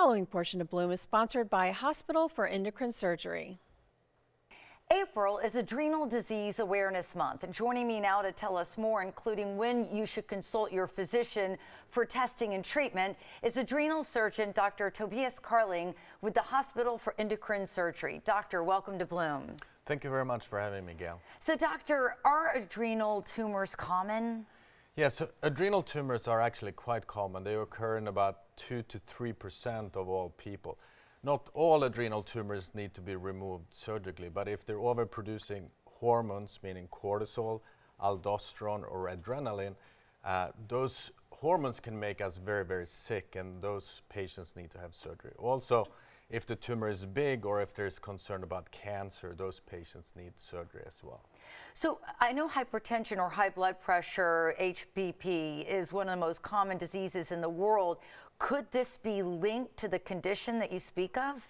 following portion of Bloom is sponsored by Hospital for Endocrine Surgery. April is Adrenal Disease Awareness Month, and joining me now to tell us more, including when you should consult your physician for testing and treatment, is adrenal surgeon Dr. Tobias Carling with the Hospital for Endocrine Surgery. Doctor, welcome to Bloom. Thank you very much for having me, Gayle. So, doctor, are adrenal tumors common? Yes, adrenal tumors are actually quite common. They occur in about 2 to 3% of all people. Not all adrenal tumors need to be removed surgically, but if they're overproducing hormones, meaning cortisol, aldosterone, or adrenaline, those hormones can make us very, very sick, and those patients need to have surgery. Also, if the tumor is big or if there's concern about cancer, those patients need surgery as well. So I know hypertension or high blood pressure, HBP, is one of the most common diseases in the world. Could this be linked to the condition that you speak of?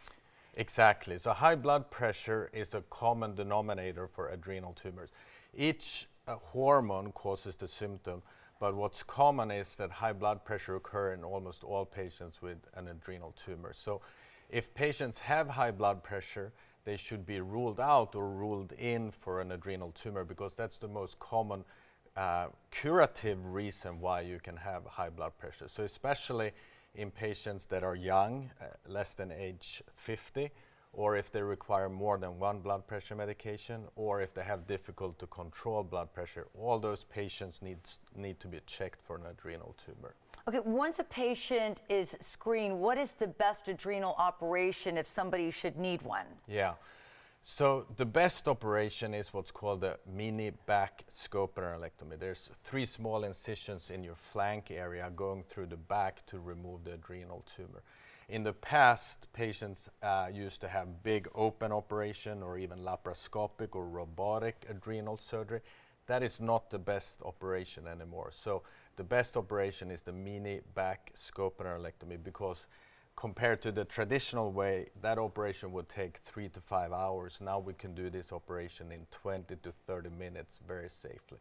Exactly. So high blood pressure is a common denominator for adrenal tumors. Each hormone causes the symptom, but what's common is that high blood pressure occurs in almost all patients with an adrenal tumor. So if patients have high blood pressure, they should be ruled out or ruled in for an adrenal tumor, because that's the most common curative reason why you can have high blood pressure. So especially in patients that are young, less than age 50, or if they require more than one blood pressure medication, or if they have difficult to control blood pressure, all those patients need to be checked for an adrenal tumor. Okay, once a patient is screened, what is the best adrenal operation if somebody should need one? Yeah, so the best operation is what's called a mini back scopenalectomy. There's 3 small incisions in your flank area going through the back to remove the adrenal tumor. In the past, patients used to have big open operation or even laparoscopic or robotic adrenal surgery. That is not the best operation anymore. So the best operation is the mini back scopenalectomy, because compared to the traditional way, that operation would take 3 to 5 hours. Now we can do this operation in 20 to 30 minutes very safely.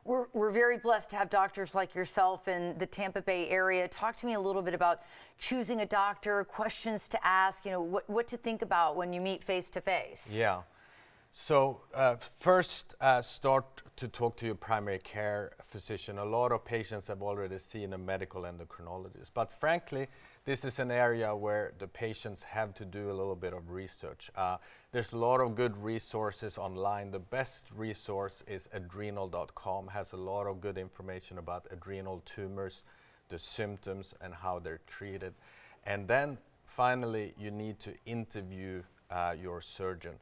We're very blessed to have doctors like yourself in the Tampa Bay area. Talk to me a little bit about choosing a doctor, questions to ask, what to think about when you meet face to face. Yeah. So first, start to talk to your primary care physician. A lot of patients have already seen a medical endocrinologist, but frankly, this is an area where the patients have to do a little bit of research. There's a lot of good resources online. The best resource is adrenal.com, has a lot of good information about adrenal tumors, the symptoms, and how they're treated. And then finally, you need to interview your surgeon.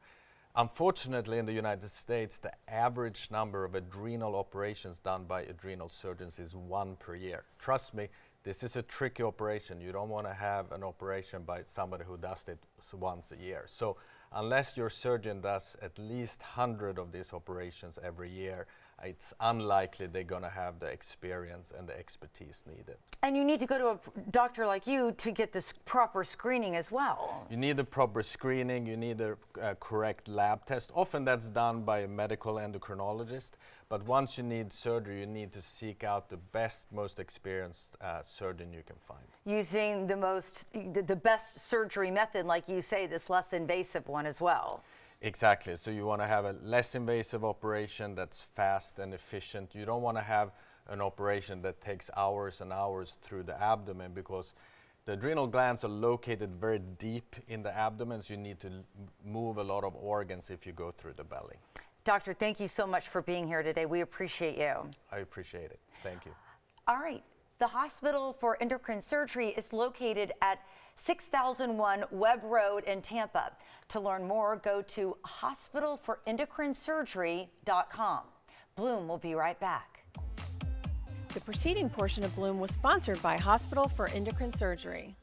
Unfortunately, in the United States, the average number of adrenal operations done by adrenal surgeons is 1 per year. Trust me, this is a tricky operation. You don't want to have an operation by somebody who does it once a year. So unless your surgeon does at least 100 of these operations every year, it's unlikely they're going to have the experience and the expertise needed. And you need to go to a doctor like you to get this proper screening as well. You need a proper screening, you need a correct lab test. Often that's done by a medical endocrinologist, but once you need surgery, you need to seek out the best, most experienced surgeon you can find. Using the best surgery method, like you say, this less invasive one as well. Exactly. So you want to have a less invasive operation that's fast and efficient. You don't want to have an operation that takes hours and hours through the abdomen, because the adrenal glands are located very deep in the abdomen, so you need to move a lot of organs if you go through the belly. Doctor, thank you so much for being here today. We appreciate you. I appreciate it. Thank you. All right. The Hospital for Endocrine Surgery is located at 6001 Webb Road in Tampa. To learn more, go to hospitalforendocrinesurgery.com. Bloom will be right back. The preceding portion of Bloom was sponsored by Hospital for Endocrine Surgery.